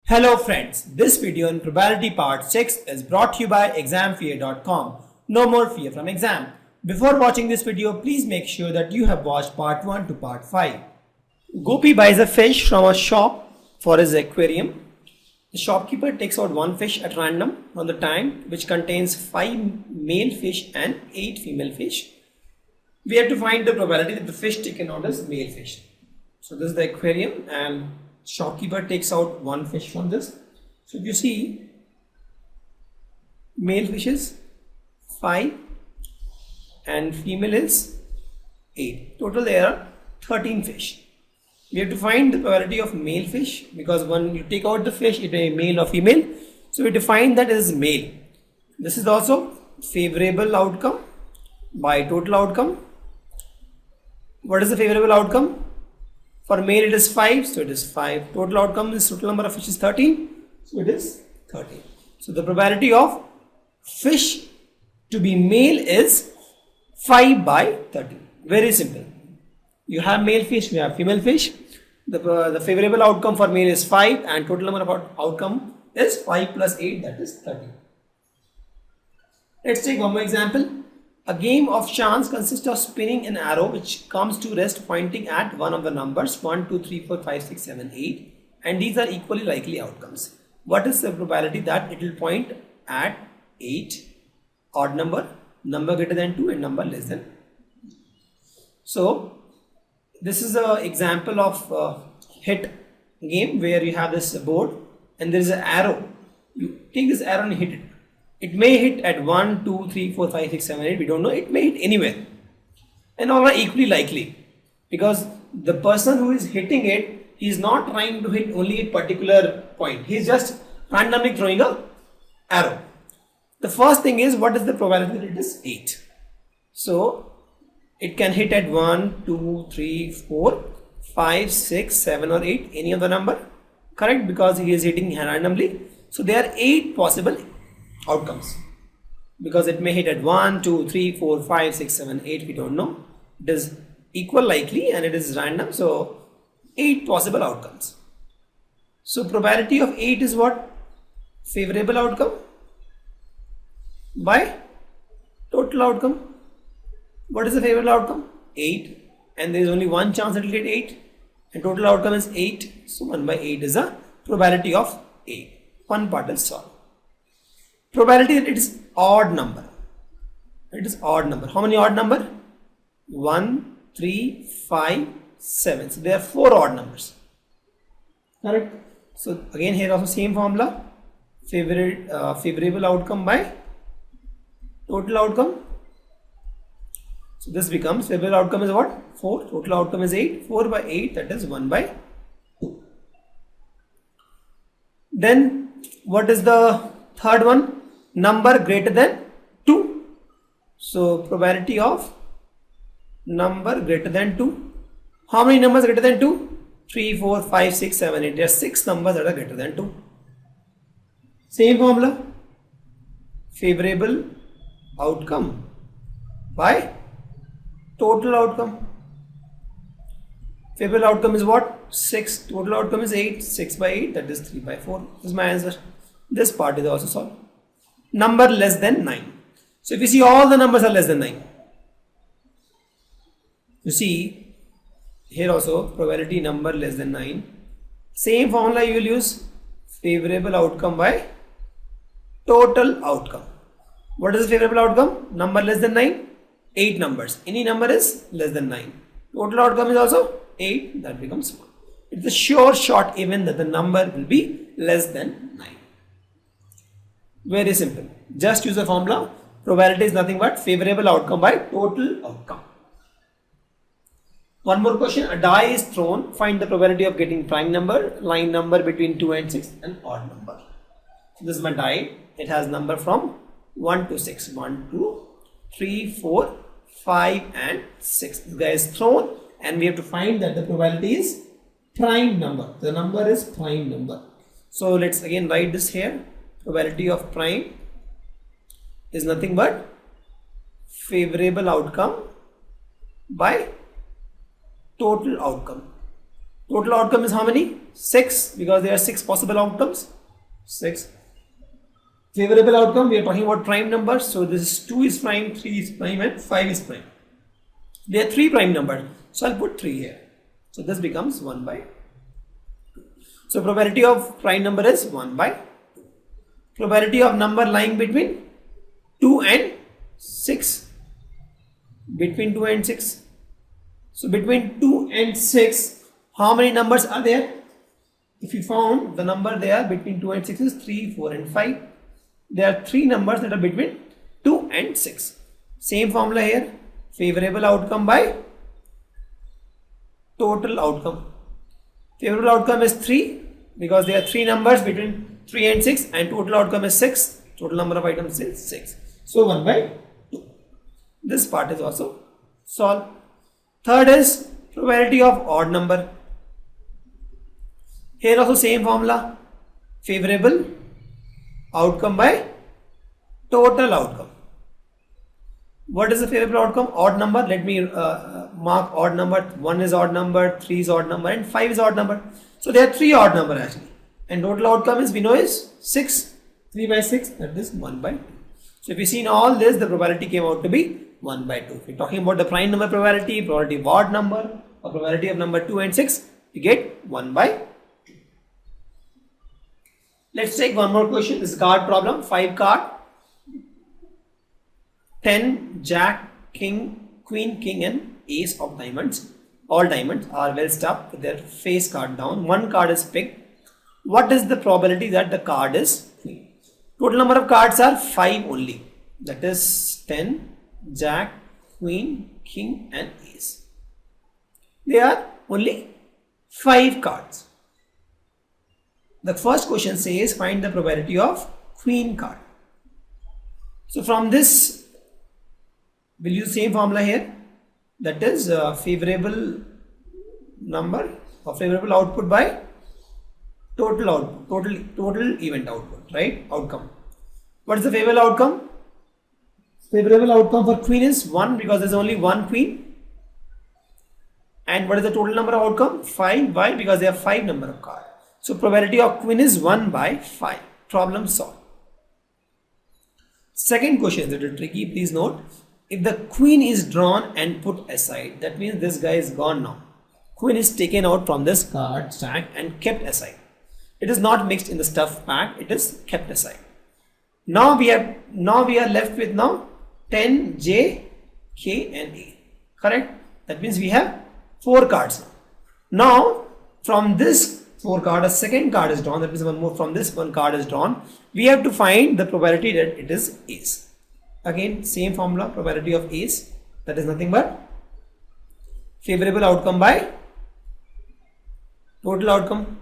Hello friends, this video in probability part 6 is brought to you by examfear.com. No more fear from exam. Before watching this video, please make sure that you have watched part 1 to part 5. Gopi buys a fish from a shop for his aquarium. The shopkeeper takes out one fish at random on the tank which contains 5 male fish and 8 female fish. We have to find the probability that the fish taken out is male fish. So this is the aquarium and shopkeeper takes out one fish from this. So if you see, male fish is 5 and female is 8. Total there are 13 fish. We have to find the probability of male fish because when you take out the fish, it may be male or female. So we have to find that it is male. This is also favorable outcome by total outcome. What is the favorable outcome? For male it is 5, so it is 5. Total outcome is total number of fish is 13, so it is 13. So the probability of fish to be male is 5 by 13. Very simple. You have male fish, we have female fish. The favorable outcome for male is 5 and total number of outcome is 5 plus 8, that is 13. Let's take one more example. A game of chance consists of spinning an arrow which comes to rest pointing at one of the numbers 1, 2, 3, 4, 5, 6, 7, 8 and these are equally likely outcomes. What is the probability that it will point at 8, odd number, number greater than 2 and number less than? So this is an example of hit game where you have this board and there is an arrow. You take this arrow and hit it. It may hit at 1, 2, 3, 4, 5, 6, 7, 8, we don't know. It may hit anywhere. And all are equally likely. Because the person who is hitting it, he is not trying to hit only a particular point. He is just randomly throwing a arrow. The first thing is, what is the probability that it is 8? So, it can hit at 1, 2, 3, 4, 5, 6, 7 or 8, any of the number. Correct? Because he is hitting randomly. So, there are 8 possible outcomes because it may hit at 1, 2, 3, 4, 5, 6, 7, 8, we don't know. It is equal likely and it is random, so 8 possible outcomes. So probability of 8 is what? Favorable outcome by total outcome. What is the favorable outcome? 8, and there is only one chance that it will get 8 and total outcome is 8, so 1 by 8 is a probability of 8. One part is solved. Probability that it is odd number. It is odd number. How many odd number? 1, 3, 5, 7. So there are 4 odd numbers. Correct. So again here also same formula. Favorable outcome by total outcome. So this becomes favorable outcome is what? 4. Total outcome is 8. 4 by 8, that is 1 by 2. Then what is the third one? Number greater than 2. So probability of number greater than 2. How many numbers greater than 2? 3, 4, 5, 6, 7, 8. There are 6 numbers that are greater than 2. Same formula. Favorable outcome by total outcome. Favorable outcome is what? 6. Total outcome is 8. 6 by 8, that is 3 by 4. This is my answer. This part is also solved. Number less than 9. So if you see, all the numbers are less than 9. You see here also probability number less than 9. Same formula you will use. Favorable outcome by total outcome. What is the favorable outcome? Number less than 9. 8 numbers. Any number is less than 9. Total outcome is also 8. That becomes 1. It's a sure shot even that the number will be less than 9. Very simple. Just use the formula. Probability is nothing but favorable outcome by total outcome. One more question. A die is thrown. Find the probability of getting prime number, line number between 2 and 6 and odd number. So this is my die. It has number from 1 to 6. 1, 2, 3, 4, 5 and 6. This guy is thrown and we have to find that the probability is prime number. The number is prime number. So let's again write this here. Probability of prime is nothing but favorable outcome by total outcome. Total outcome is how many? 6, because there are 6 possible outcomes. 6. Favorable outcome, we are talking about prime numbers. So this is 2 is prime, 3 is prime and 5 is prime. There are 3 prime numbers. So I'll put 3 here. So this becomes 1 by 2. So probability of prime number is 1 by 2. Probability of number lying between 2 and 6. Between 2 and 6. So between 2 and 6, how many numbers are there? If you found the number there between 2 and 6 is 3, 4 and 5. There are 3 numbers that are between 2 and 6. Same formula here. Favorable outcome by total outcome. Favorable outcome is 3 because there are 3 numbers between 3 and 6 and total outcome is 6. Total number of items is 6. So 1 by 2. This part is also solved. Third is probability of odd number. Here also same formula. Favorable outcome by total outcome. What is the favorable outcome? Odd number. Let me mark odd number. 1 is odd number, 3 is odd number and 5 is odd number. So there are 3 odd number actually. And total outcome is, we know, is 6. 3 by 6, that is 1 by 2. So if you see in all this, the probability came out to be 1 by 2. If you're talking about the prime number probability, probability of odd number, or probability of number 2 and 6, you get 1 by 2. Let's take one more question. This is card problem. 5 card. 10, Jack, King, Queen, King and Ace of diamonds. All diamonds are well stuffed with their face card down. One card is picked. What is the probability that the card is Queen? Total number of cards are 5 only. That is 10, Jack, Queen, King and Ace. There are only 5 cards. The first question says find the probability of Queen card. So from this, we'll use same formula here. That is favorable number or favorable output by total output, total event output, right? Outcome. What is the favorable outcome? Favorable outcome for Queen is 1 because there is only one Queen. And what is the total number of outcome? 5. Why? Because there are 5 number of cards. So probability of Queen is 1 by 5. Problem solved. Second question is a little tricky. Please note, if the Queen is drawn and put aside, that means this guy is gone now. Queen is taken out from this card stack and kept aside. It is not mixed in the stuff pack. It is kept aside. Now we are left with now 10, J, K and A. Correct? That means we have 4 cards now. Now from this 4 card, a second card is drawn. That means one more from this one card is drawn. We have to find the probability that it is Ace. Again, same formula, probability of Ace. That is nothing but favorable outcome by total outcome.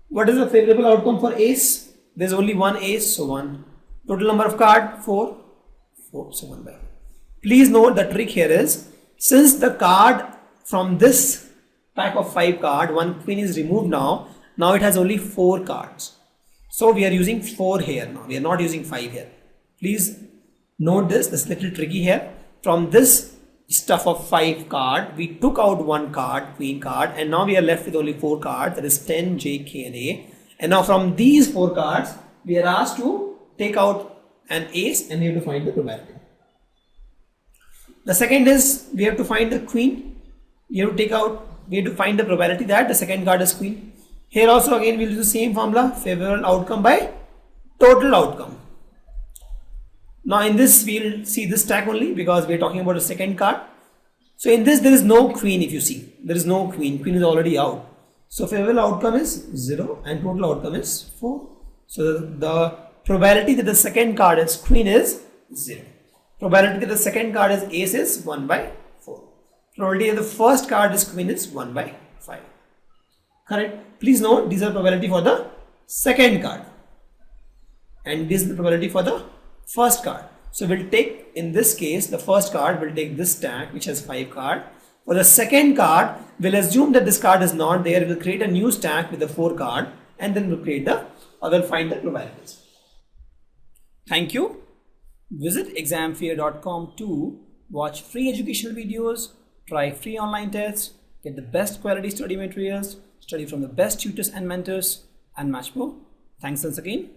What is the favorable outcome for Ace? There is only one Ace, so 1. Total number of card 4. 4, so 1 by 4. Please note the trick here is, since the card from this pack of 5 card, one Queen is removed now. Now it has only 4 cards. So we are using 4 here now. We are not using 5 here. Please note this. This is little tricky here. From this stuff of 5 card, we took out 1 card, Queen card, and now we are left with only 4 cards. That is 10, J, K and A. And now from these 4 cards, we are asked to take out an Ace and we have to find the probability. The second is we have to find the Queen. We have to find the probability that the second card is Queen. Here also again we will use the same formula, favorable outcome by total outcome. Now in this we will see this stack only because we are talking about a second card. So in this there is no Queen. If you see, there is no Queen. Queen is already out. So favorable outcome is 0 and total outcome is 4. So the probability that the second card is Queen is 0. Probability that the second card is Ace is 1 by 4. Probability that the first card is Queen is 1 by 5. Correct? Please note these are probability for the second card. And this is the probability for the first card. So we'll take, in this case, the first card will take this stack which has 5 cards. For the second card, we'll assume that this card is not there. We'll create a new stack with the 4 card and then we'll create the, or we'll find the probabilities. Thank you. Visit examfear.com to watch free educational videos, try free online tests, get the best quality study materials, study from the best tutors and mentors, and much more. Thanks once again.